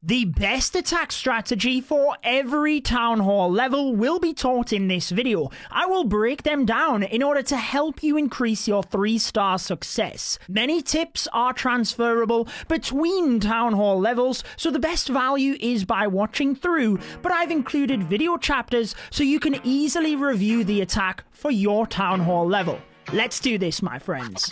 The best attack strategy for every Town Hall level will be taught in this video. I will break them down in order to help you increase your 3-star success. Many tips are transferable between Town Hall levels, so the best value is by watching through, but I've included video chapters so you can easily review the attack for your Town Hall level. Let's do this, my friends.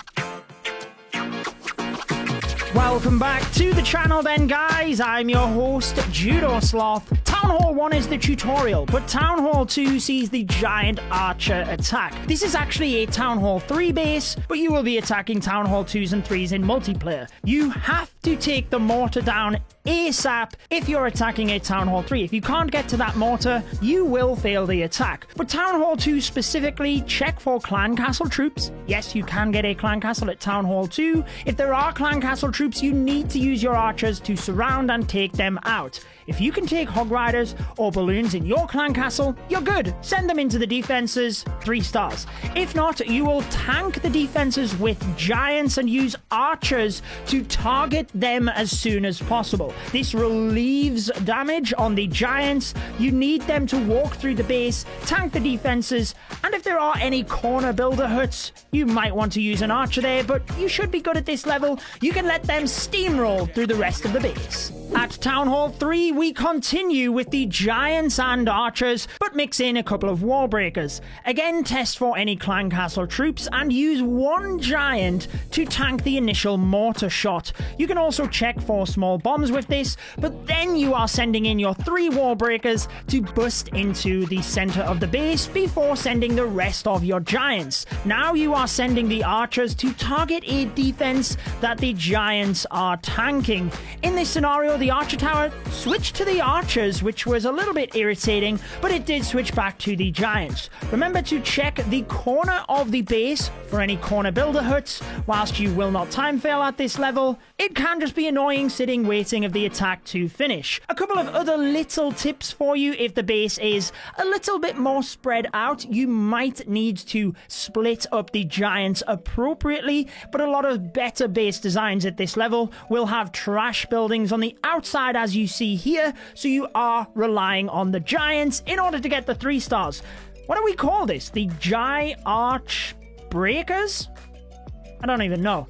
Welcome back to the channel then, guys. I'm your host, Judo Sloth. Town Hall 1 is the tutorial, but Town Hall 2 sees the giant archer attack. This is actually a Town Hall 3 base, but you will be attacking Town Hall 2s and 3s in multiplayer. You have to take the mortar down ASAP if you're attacking a Town Hall 3. If you can't get to that mortar, you will fail the attack. But Town Hall 2 specifically, check for clan castle troops. Yes, you can get a clan castle at Town Hall 2. If there are clan castle troops, you need to use your archers to surround and take them out. If you can take hog riders or balloons in your clan castle, you're good. Send them into the defenses, 3 stars. If not, you will tank the defenses with giants and use archers to target them as soon as possible. This relieves damage on the giants. You need them to walk through the base, tank the defenses, and if there are any corner builder huts, you might want to use an archer there, but you should be good at this level. You can let them steamroll through the rest of the base. At Town Hall 3, we continue with the giants and archers, but mix in a couple of wall breakers. Again, test for any clan castle troops and use 1 giant to tank the initial mortar shot. You can also check for small bombs with this, but then you are sending in your 3 wall breakers to bust into the center of the base before sending the rest of your giants. Now you are sending the archers to target a defense that the giants are tanking. In this scenario, the archer tower switched to the archers, which was a little bit irritating, but it did switch back to the giants. Remember to check the corner of the base for any corner builder huts. Whilst you will not time fail at this level, it can just be annoying sitting waiting of the attack to finish. A couple of other little tips for you: if the base is a little bit more spread out, you might need to split up the giants appropriately, but a lot of better base designs at this level will have trash buildings on the outside, as you see here, so you are relying on the giants in order to get the 3 stars. What do we call this? The Arch Breakers? I don't even know.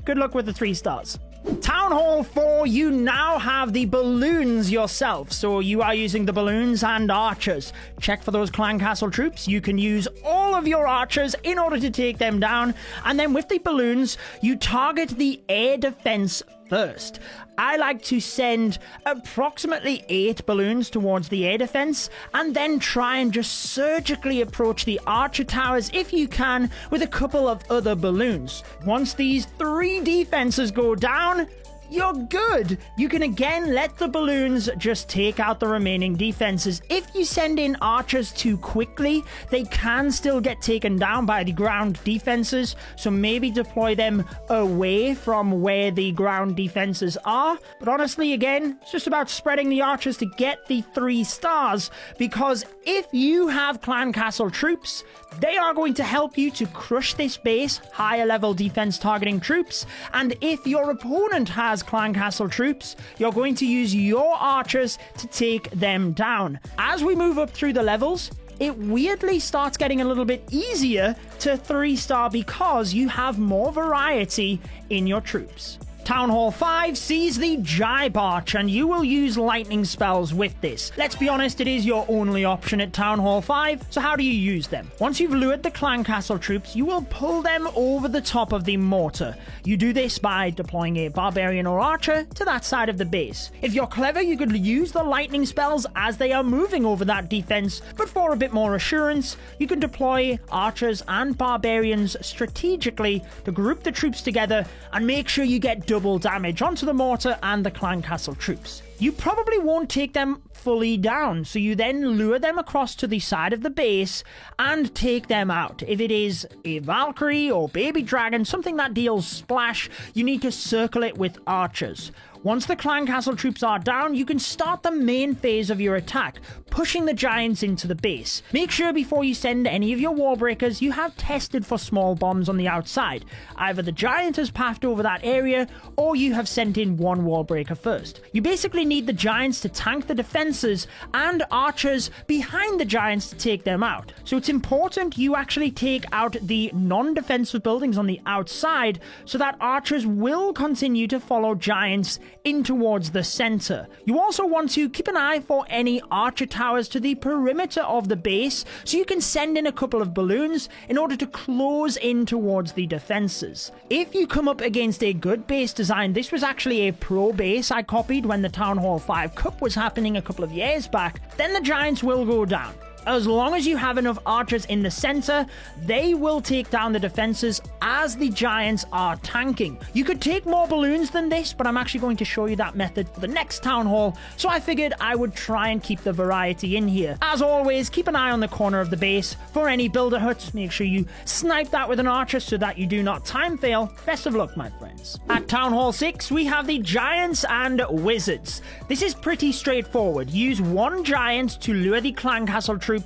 Good luck with the 3 stars. Town Hall 4, you now have the balloons yourself, so you are using the balloons and archers. Check for those clan castle troops. You can use all of your archers in order to take them down, and then with the balloons, you target the air defense first. I like to send approximately 8 balloons towards the air defense and then try and just surgically approach the archer towers if you can with a couple of other balloons. Once these 3 defenses go down, you're good. You can again let the balloons just take out the remaining defenses. If you send in archers too quickly, they can still get taken down by the ground defenses, so maybe deploy them away from where the ground defenses are. But honestly, again, it's just about spreading the archers to get the 3 stars, because if you have clan castle troops, they are going to help you to crush this base, higher level defense targeting troops, and if your opponent has clan castle troops, you're going to use your archers to take them down. As we move up through the levels, it weirdly starts getting a little bit easier to 3-star because you have more variety in your troops. Town Hall 5 sees the Jibe Arch, and you will use lightning spells with this. Let's be honest, it is your only option at Town Hall 5, so how do you use them? Once you've lured the clan castle troops, you will pull them over the top of the mortar. You do this by deploying a barbarian or archer to that side of the base. If you're clever, you could use the lightning spells as they are moving over that defense, but for a bit more assurance, you can deploy archers and barbarians strategically to group the troops together and make sure you get double damage onto the mortar and the clan castle troops. You probably won't take them fully down, so you then lure them across to the side of the base and take them out. If it is a Valkyrie or baby dragon, something that deals splash, you need to circle it with archers. Once the clan castle troops are down, you can start the main phase of your attack, pushing the giants into the base. Make sure before you send any of your wall breakers, you have tested for small bombs on the outside. Either the giant has pathed over that area, or you have sent in one wall breaker first. You basically need the giants to tank the defenses and archers behind the giants to take them out. So it's important you actually take out the non-defensive buildings on the outside so that archers will continue to follow giants in towards the center. You also want to keep an eye for any archer towers to the perimeter of the base so you can send in a couple of balloons in order to close in towards the defenses. If you come up against a good base design, this was actually a pro base I copied when the Town Hall 5 Cup was happening a couple of years back, then the giants will go down. As long as you have enough archers in the center, they will take down the defenses as the giants are tanking. You could take more balloons than this, but I'm actually going to show you that method for the next town hall, so I figured I would try and keep the variety in here. As always, keep an eye on the corner of the base for any builder huts. Make sure you snipe that with an archer so that you do not time fail. Best of luck, my friends. At Town Hall 6, we have the giants and wizards. This is pretty straightforward. Use one giant to lure the clan castle troops.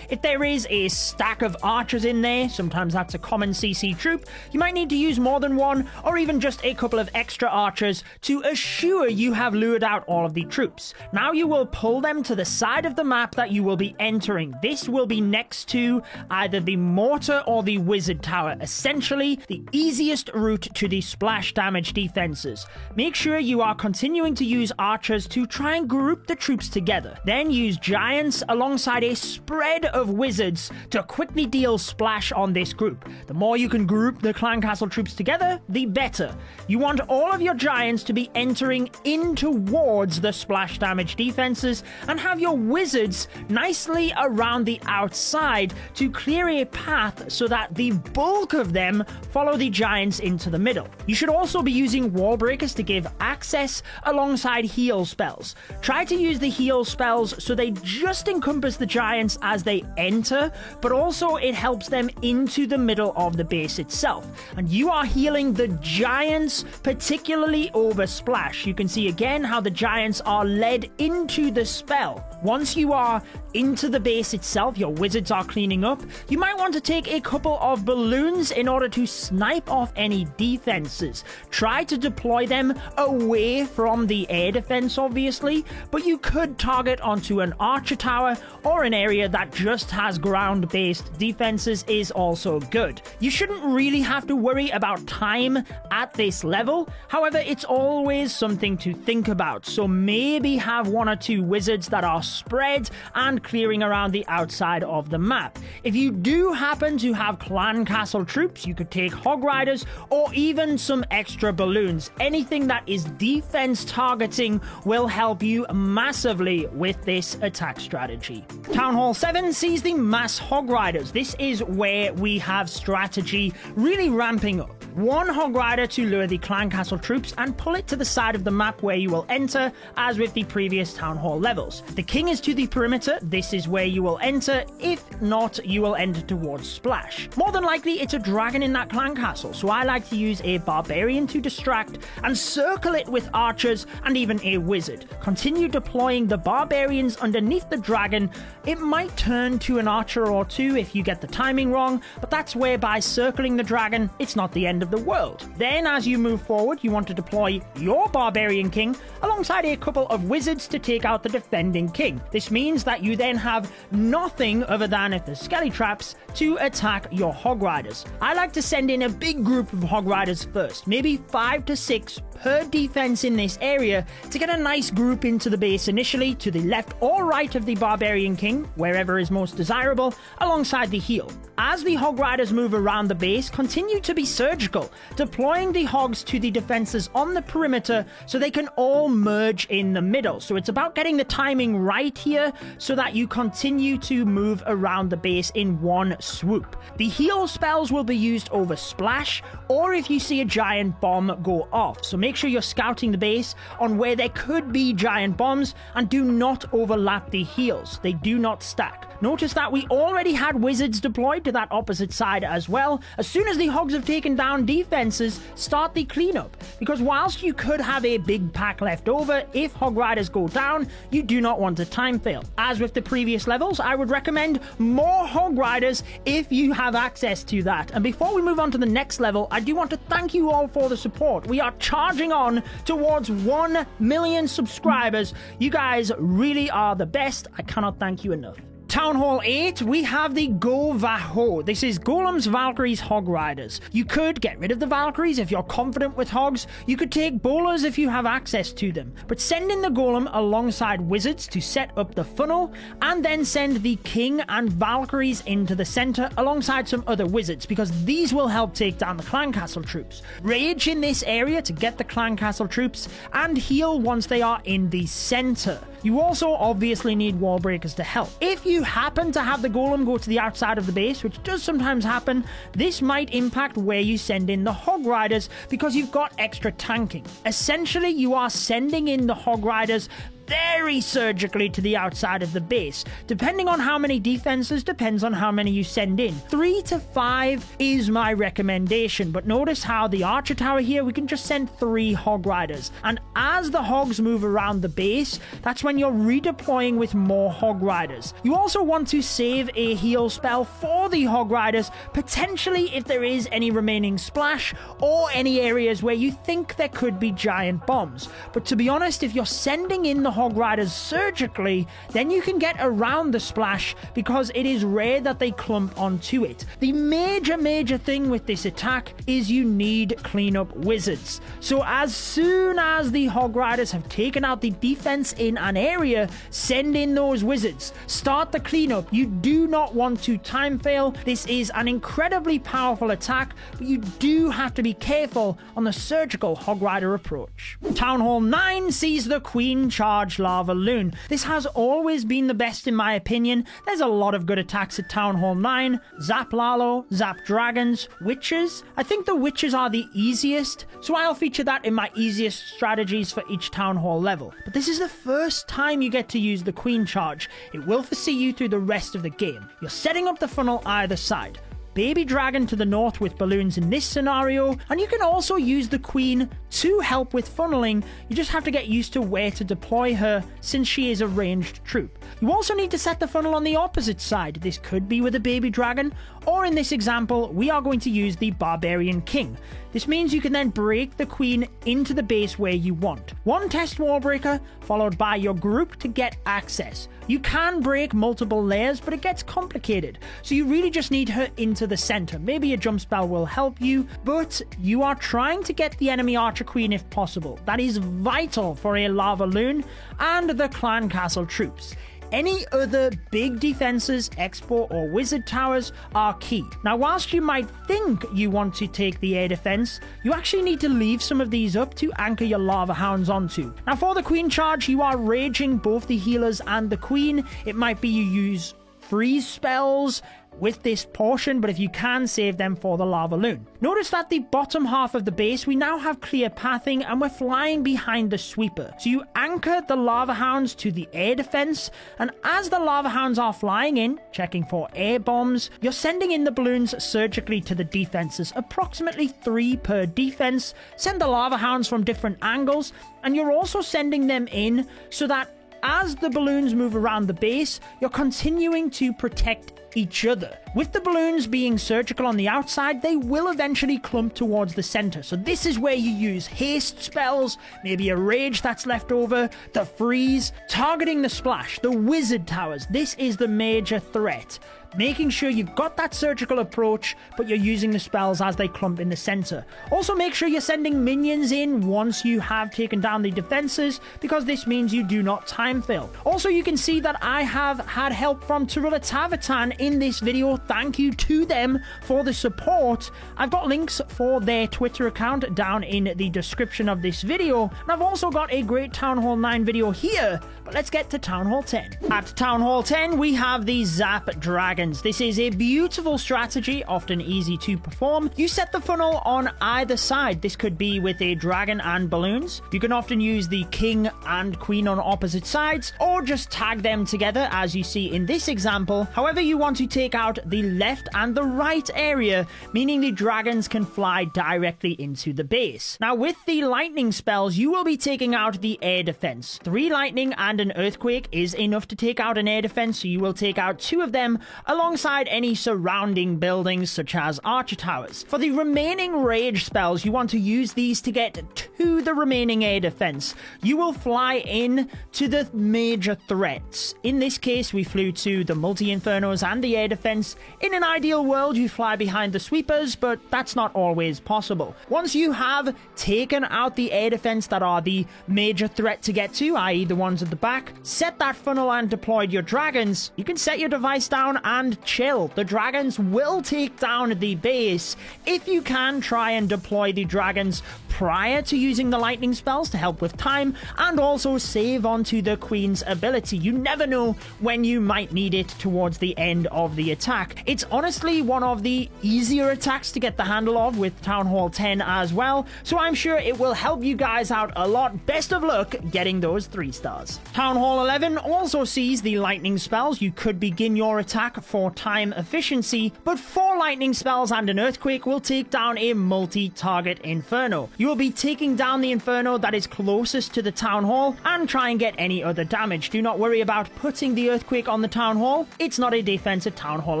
If there is a stack of archers in there, sometimes that's a common CC troop, you might need to use more than one, or even just a couple of extra archers to assure you have lured out all of the troops. Now you will pull them to the side of the map that you will be entering. This will be next to either the mortar or the wizard tower, essentially the easiest route to the splash damage defenses. Make sure you are continuing to use archers to try and group the troops together. Then use giants alongside a spread of wizards to quickly deal splash on this group. The more you can group the clan castle troops together, the better. You want all of your giants to be entering in towards the splash damage defenses and have your wizards nicely around the outside to clear a path so that the bulk of them follow the giants into the middle. You should also be using wall breakers to give access alongside heal spells. Try to use the heal spells so they just encompass the giants as they enter, but also it helps them into the middle of the base itself. And you are healing the giants, particularly over splash. You can see again how the giants are led into the spell. Once you are into the base itself, your wizards are cleaning up, you might want to take a couple of balloons in order to snipe off any defenses. Try to deploy them away from the air defense, obviously, but you could target onto an archer tower or an area that just has ground-based defenses is also good. You shouldn't really have to worry about time at this level, however, it's always something to think about, so maybe have one or two wizards that are spread and clearing around the outside of the map. If you do happen to have clan castle troops, you could take hog riders or even some extra balloons. Anything that is defense targeting will help you massively with this attack strategy. Town Hall 7 sees the mass hog riders. This is where we have strategy really ramping up. One hog rider to lure the clan castle troops and pull it to the side of the map where you will enter, as with the previous town hall levels. The king is to the perimeter. This is where you will enter. If not, you will enter towards splash. More than likely, it's a dragon in that clan castle, so I like to use a barbarian to distract and circle it with archers and even a wizard. Continue deploying the barbarians underneath the dragon. It might turn to an archer or two if you get the timing wrong, but that's where by circling the dragon, it's not the end of the world. Then as you move forward, you want to deploy your barbarian king alongside a couple of wizards to take out the defending king. This means that you then have nothing other than, if there's skelly traps, to attack your hog riders. I like to send in a big group of hog riders first, maybe 5 to 6 per defense in this area to get a nice group into the base initially to the left or right of the barbarian king, wherever is most desirable, alongside the heal. As the hog riders move around the base, continue to be surgical, deploying the hogs to the defenses on the perimeter so they can all merge in the middle. So it's about getting the timing right here so that you continue to move around the base in one swoop. The heal spells will be used over splash or if you see a giant bomb go off. So make sure you're scouting the base on where there could be giant bombs and do not overlap the heals. They do not stack. Notice that we already had wizards deployed to that opposite side as well. As soon as the hogs have taken down down defenses, start the cleanup. Because whilst you could have a big pack left over, if Hog Riders go down, you do not want to time fail. As with the previous levels, I would recommend more Hog Riders if you have access to that. And before we move on to the next level, I do want to thank you all for the support. We are charging on towards 1 million subscribers. You guys really are the best. I cannot thank you enough. Town Hall 8, we have the Go Vaho. This is Golems, Valkyries, Hog Riders. You could get rid of the Valkyries if you're confident with Hogs. You could take Bowlers if you have access to them. But send in the Golem alongside Wizards to set up the funnel, and then send the King and Valkyries into the center alongside some other Wizards, because these will help take down the Clan Castle troops. Rage in this area to get the Clan Castle troops, and heal once they are in the center. You also obviously need wall breakers to help. If you happen to have the golem go to the outside of the base, which does sometimes happen, this might impact where you send in the Hog Riders because you've got extra tanking. Essentially, you are sending in the Hog Riders very surgically to the outside of the base. Depending on how many defenses, depends on how many you send in. 3 to 5 is my recommendation, but notice how the Archer Tower here, we can just send 3 Hog Riders. And as the Hogs move around the base, that's when you're redeploying with more Hog Riders. You also want to save a heal spell for the Hog Riders, potentially if there is any remaining splash, or any areas where you think there could be giant bombs. But to be honest, if you're sending in the Hog Riders surgically, then you can get around the splash because it is rare that they clump onto it. The major thing with this attack is you need cleanup wizards. So as soon as the Hog Riders have taken out the defense in an area, send in those wizards. Start the cleanup. You do not want to time fail. This is an incredibly powerful attack, but you do have to be careful on the surgical Hog Rider approach. Town Hall 9 sees the Queen charge Lava Loon. This has always been the best in my opinion. There's a lot of good attacks at Town Hall 9. Zap Lalo, Zap Dragons, Witches. I think the Witches are the easiest, so I'll feature that in my easiest strategies for each Town Hall level. But this is the first time you get to use the Queen charge. It will foresee you through the rest of the game. You're setting up the funnel either side. Baby Dragon to the north with balloons in this scenario, and you can also use the Queen to help with funneling. You just have to get used to where to deploy her since she is a ranged troop. You also need to set the funnel on the opposite side. This could be with a Baby Dragon, or in this example, we are going to use the Barbarian King. This means you can then break the Queen into the base where you want. One test wall breaker, followed by your group to get access. You can break multiple layers, but it gets complicated. So you really just need her into the center. Maybe a jump spell will help you, but you are trying to get the enemy Archer Queen if possible. That is vital for a Lava Loon and the Clan Castle troops. Any other big defenses, expo or wizard towers are key. Now, whilst you might think you want to take the air defense, you actually need to leave some of these up to anchor your lava hounds onto. Now, for the Queen charge, you are raging both the healers and the Queen. It might be you use freeze spells with this portion, but if you can, save them for the Lava Loon. Notice that the bottom half of the base, we now have clear pathing and we're flying behind the sweeper. So you anchor the Lava Hounds to the air defense, and as the Lava Hounds are flying in, checking for air bombs, you're sending in the balloons surgically to the defenses, approximately 3 per defense. Send the Lava Hounds from different angles, and you're also sending them in so that as the balloons move around the base, you're continuing to protect each other. With the balloons being surgical on the outside, they will eventually clump towards the center. So this is where you use haste spells, maybe a rage that's left over, the freeze, targeting the splash, the wizard towers. This is the major threat. Making sure you've got that surgical approach, but you're using the spells as they clump in the center. Also make sure you're sending minions in once you have taken down the defenses, because this means you do not time fail. Also, you can see that I have had help from Tarilla Tavatan in this video. Thank you to them for the support. I've got links for their Twitter account down in the description of this video, and I've also got a great Town Hall 9 video here, but let's get to Town Hall 10. At Town Hall 10, we have the Zap Dragons. This is a beautiful strategy, often easy to perform. You set the funnel on either side. This could be with a dragon and balloons. You can often use the king and queen on opposite sides, or just tag them together as you see in this example. However you want want to take out the left and the right area, meaning the dragons can fly directly into the base. Now, with the lightning spells, you will be taking out the air defense. 3 lightning and an earthquake is enough to take out an air defense, so you will take out 2 of them alongside any surrounding buildings such as archer towers. For the remaining rage spells, you want to use these to get to the remaining air defense. You will fly in to the major threats. In this case, we flew to the multi-infernos and the air defense. In an ideal world, you fly behind the sweepers, but that's not always possible. Once you have taken out the air defense that are the major threat to get to, i.e. the ones at the back, set that funnel and deployed your dragons, you can set your device down and chill. The dragons will take down the base. If you can, try and deploy the dragons prior to using the lightning spells to help with time, and also save onto the queen's ability. You never know when you might need it towards the end of the attack. It's honestly one of the easier attacks to get the handle of with Town Hall 10 as well, so I'm sure it will help you guys out a lot. Best of luck getting those 3 stars. Town Hall 11 also sees the lightning spells. You could begin your attack for time efficiency, but 4 lightning spells and an earthquake will take down a multi-target inferno. You will be taking down the inferno that is closest to the town hall and try and get any other damage. Do not worry about putting the earthquake on the town hall. It's not a defense at Town Hall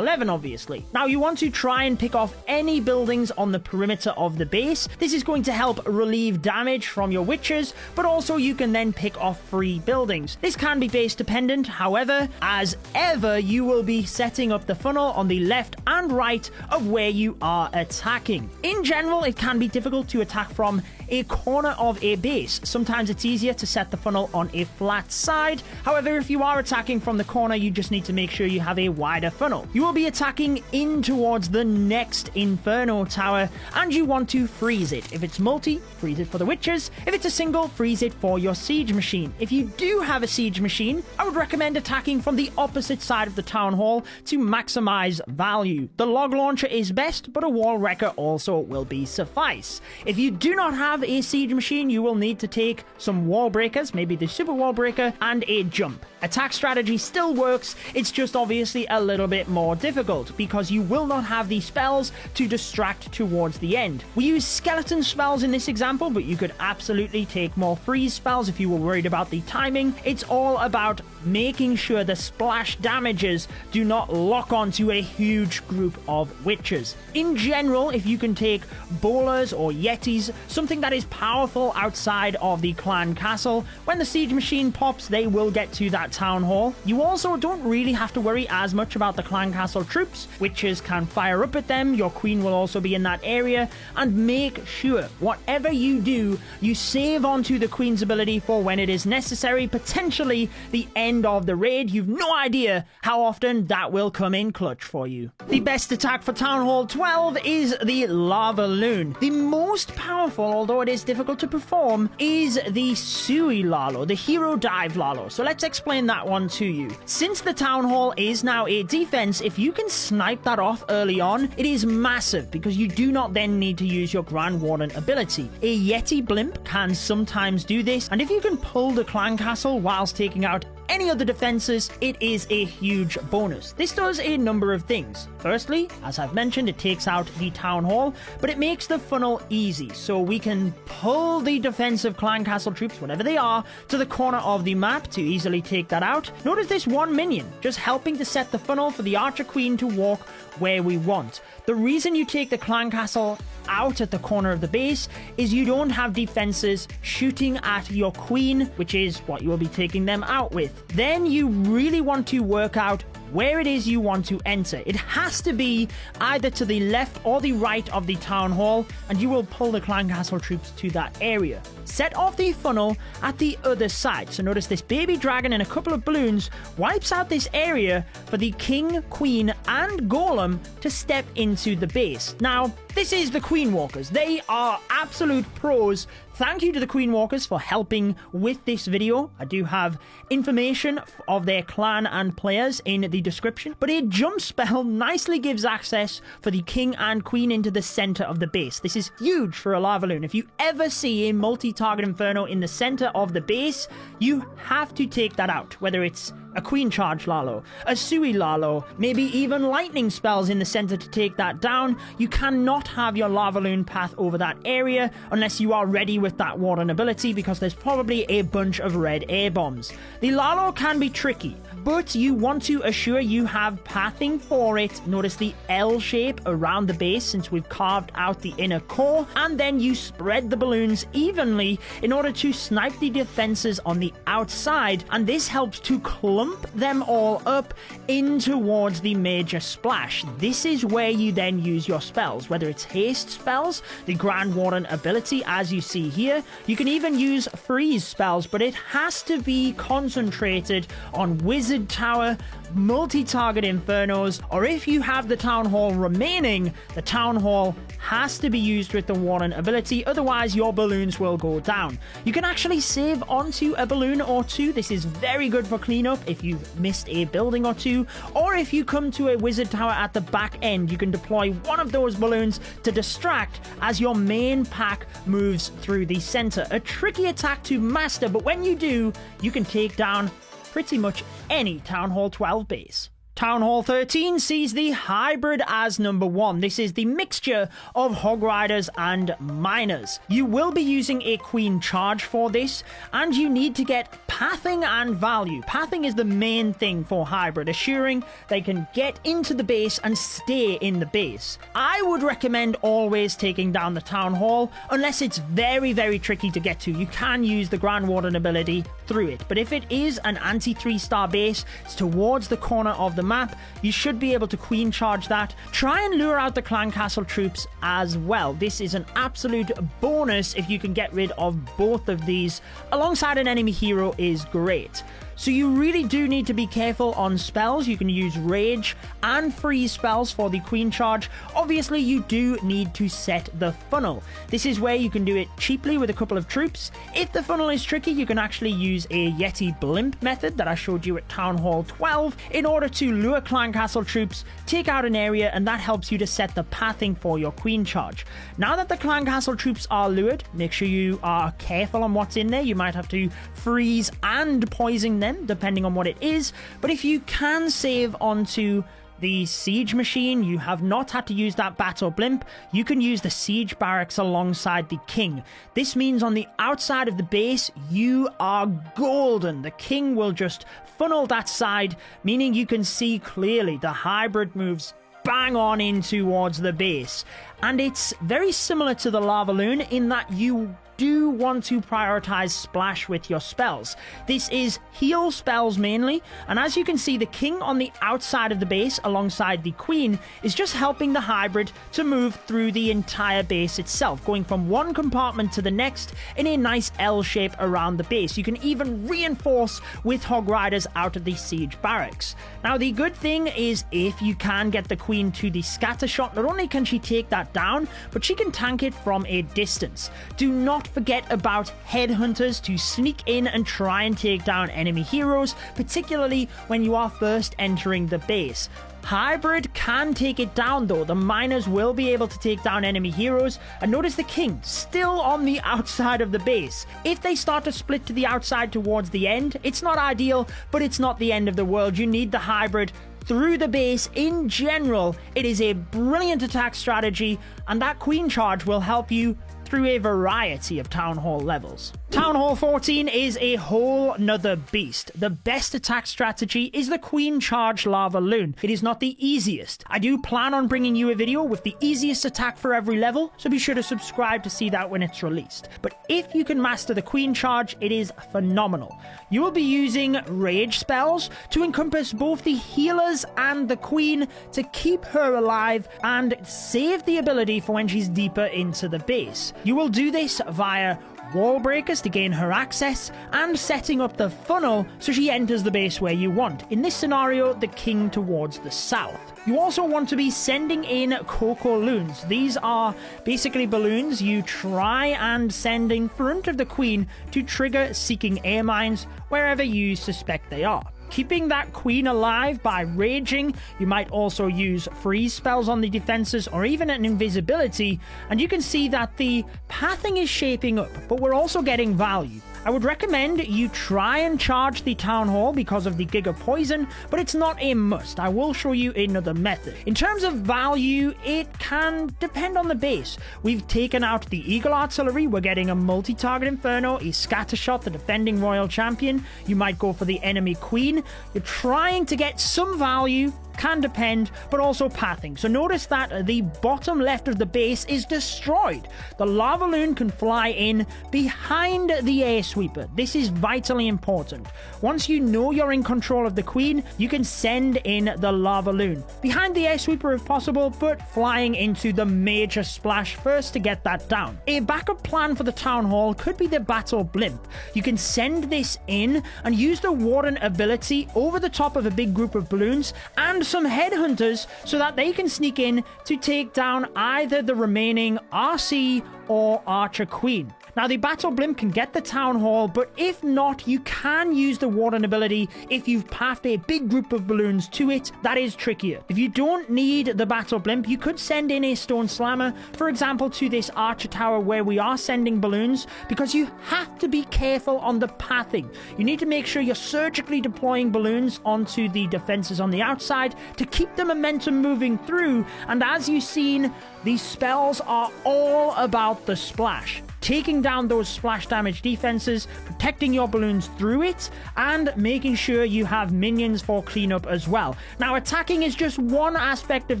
11, obviously. Now, you want to try and pick off any buildings on the perimeter of the base. This is going to help relieve damage from your witches, but also you can then pick off free buildings. This can be base dependent. However, as ever, you will be setting up the funnel on the left and right of where you are attacking. In general, it can be difficult to attack from a corner of a base. Sometimes it's easier to set the funnel on a flat side. However, if you are attacking from the corner, you just need to make sure you have a wider funnel. You will be attacking in towards the next Inferno tower, and you want to freeze it. If it's multi, freeze it for the witches. If it's a single, freeze it for your siege machine. If you do have a siege machine, I would recommend attacking from the opposite side of the town hall to maximize value. The log launcher is best, but a wall wrecker also will be suffice. If you do not have a siege machine, you will need to take some wall breakers, maybe the super wall breaker, and a jump. Attack strategy still works, it's just obviously a little bit more difficult because you will not have the spells to distract towards the end. We use skeleton spells in this example, but you could absolutely take more freeze spells if you were worried about the timing. It's all about making sure the splash damages do not lock onto a huge group of witches. In general, if you can take bowlers or yetis, something that is powerful outside of the clan castle, when the siege machine pops, they will get to that town hall. You also don't really have to worry as much about the clan castle troops. Witches can fire up at them, your queen will also be in that area, and make sure whatever you do, you save onto the queen's ability for when it is necessary, potentially the end of the raid. You've no idea how often that will come in clutch for you. The best attack for Town Hall 12 is the Lava Loon. The most powerful, although it is difficult to perform, is the Sui Lalo, the Hero Dive Lalo. So let's explain that one to you. Since the Town Hall is now a defense, if you can snipe that off early on, it is massive because you do not then need to use your Grand Warden ability. A Yeti Blimp can sometimes do this, and if you can pull the clan castle whilst taking out any other defenses, it is a huge bonus. This does a number of things. Firstly, as I've mentioned, it takes out the town hall, but it makes the funnel easy, so we can pull the defensive clan castle troops, whatever they are, to the corner of the map to easily take that out. Notice this one minion, just helping to set the funnel for the archer queen to walk where we want. The reason you take the clan castle out at the corner of the base is you don't have defenses shooting at your queen, which is what you will be taking them out with. Then you really want to work out where it is you want to enter. It has to be either to the left or the right of the town hall, and you will pull the clan castle troops to that area. Set off the funnel at the other side. So notice this baby dragon and a couple of balloons wipes out this area for the king, queen, and golem to step into the base. Now, this is the Queen Walkers. They are absolute pros. Thank you to the Queen Walkers for helping with this video. I do have information of their clan and players in the description, but a jump spell nicely gives access for the king and queen into the center of the base. This is huge for a lava loon. If you ever see a multi-target inferno in the center of the base, you have to take that out, whether it's a Queen Charge Lalo, a Sui Lalo, maybe even lightning spells in the center to take that down. You cannot have your Lava Loon path over that area unless you are ready with that Warden ability, because there's probably a bunch of red air bombs. The Lalo can be tricky, but you want to assure you have pathing for it. Notice the L shape around the base since we've carved out the inner core, and then you spread the balloons evenly in order to snipe the defenses on the outside, and this helps to clump them all up in towards the major splash. This is where you then use your spells, whether it's haste spells, the Grand Warden ability as you see here. You can even use freeze spells, but it has to be concentrated on Wizard Tower, multi-target Infernos, or if you have the Town Hall remaining, the Town Hall has to be used with the Warden ability, otherwise your balloons will go down. You can actually save onto a balloon or two. This is very good for cleanup if you've missed a building or two, or if you come to a Wizard Tower at the back end, you can deploy one of those balloons to distract as your main pack moves through the center. A tricky attack to master, but when you do, you can take down pretty much any Town Hall 12 base. Town Hall 13 sees the hybrid as number 1. This is the mixture of Hog Riders and Miners. You will be using a Queen Charge for this, and you need to get pathing and value. Pathing is the main thing for hybrid, assuring they can get into the base and stay in the base. I would recommend always taking down the Town Hall, unless it's very, very tricky to get to. You can use the Grand Warden ability through it, but if it is an anti-3-star base, it's towards the corner of the map, you should be able to Queen Charge that. Try and lure out the Clan Castle troops as well. This is an absolute bonus if you can get rid of both of these alongside an enemy hero is great. So you really do need to be careful on spells. You can use Rage and Freeze spells for the Queen Charge. Obviously, you do need to set the funnel. This is where you can do it cheaply with a couple of troops. If the funnel is tricky, you can actually use a Yeti Blimp method that I showed you at Town Hall 12 in order to lure Clan Castle troops, take out an area, and that helps you to set the pathing for your Queen Charge. Now that the Clan Castle troops are lured, make sure you are careful on what's in there. You might have to freeze and poison them, depending on what it is, but if you can save onto the siege machine, you have not had to use that battle blimp, you can use the siege barracks alongside the king. This means on the outside of the base, you are golden. The king will just funnel that side, meaning you can see clearly. The hybrid moves bang on in towards the base, and it's very similar to the Lava Loon in that you do want to prioritize splash with your spells. This is heal spells mainly, and as you can see, the king on the outside of the base alongside the queen is just helping the hybrid to move through the entire base itself, going from one compartment to the next in a nice L shape around the base. You can even reinforce with Hog Riders out of the siege barracks. Now the good thing is if you can get the queen to the scatter shot, not only can she take that down, but she can tank it from a distance. Do not forget about headhunters to sneak in and try and take down enemy heroes, particularly when you are first entering the base. Hybrid can take it down though. The miners will be able to take down enemy heroes, and notice the king still on the outside of the base. If they start to split to the outside towards the end, it's not ideal, but it's not the end of the world. You need the hybrid through the base in general. It is a brilliant attack strategy, and that Queen Charge will help you through a variety of Town Hall levels. Town Hall 14 is a whole nother beast. The best attack strategy is the Queen Charge Lava Loon. It is not the easiest. I do plan on bringing you a video with the easiest attack for every level, so be sure to subscribe to see that when it's released. But if you can master the Queen Charge, it is phenomenal. You will be using Rage spells to encompass both the healers and the Queen to keep her alive and save the ability for when she's deeper into the base. You will do this via wall breakers to gain her access and setting up the funnel so she enters the base where you want. In this scenario, the king towards the south. You also want to be sending in Coco Loons. These are basically balloons you try and send in front of the queen to trigger seeking air mines wherever you suspect they are. Keeping that queen alive by raging. You might also use freeze spells on the defenses or even an invisibility, and you can see that the pathing is shaping up, but we're also getting value. I would recommend you try and charge the Town Hall because of the Giga Poison, but it's not a must. I will show you another method. In terms of value, it can depend on the base. We've taken out the Eagle Artillery, we're getting a multi-target Inferno, a Scattershot, the defending Royal Champion. You might go for the enemy Queen. You're trying to get some value, can depend, but also pathing. So notice that the bottom left of the base is destroyed. The Lava Loon can fly in behind the Air Sweeper. This is vitally important. Once you know you're in control of the Queen, you can send in the Lava Loon behind the Air Sweeper if possible, but flying into the major splash first to get that down. A backup plan for the Town Hall could be the Battle Blimp. You can send this in and use the Warden ability over the top of a big group of balloons and some headhunters so that they can sneak in to take down either the remaining RC or Archer Queen. Now, the Battle Blimp can get the Town Hall, but if not, you can use the Warden ability if you've pathed a big group of balloons to it. That is trickier. If you don't need the Battle Blimp, you could send in a Stone Slammer, for example, to this Archer Tower where we are sending balloons, because you have to be careful on the pathing. You need to make sure you're surgically deploying balloons onto the defenses on the outside to keep the momentum moving through, and as you've seen, these spells are all about the splash. Taking down those splash damage defenses, protecting your balloons through it, and making sure you have minions for cleanup as well. Now, attacking is just one aspect of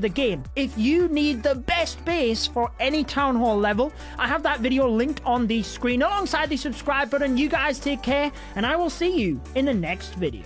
the game. If you need the best base for any Town Hall level, I have that video linked on the screen alongside the subscribe button. You guys take care, and I will see you in the next video.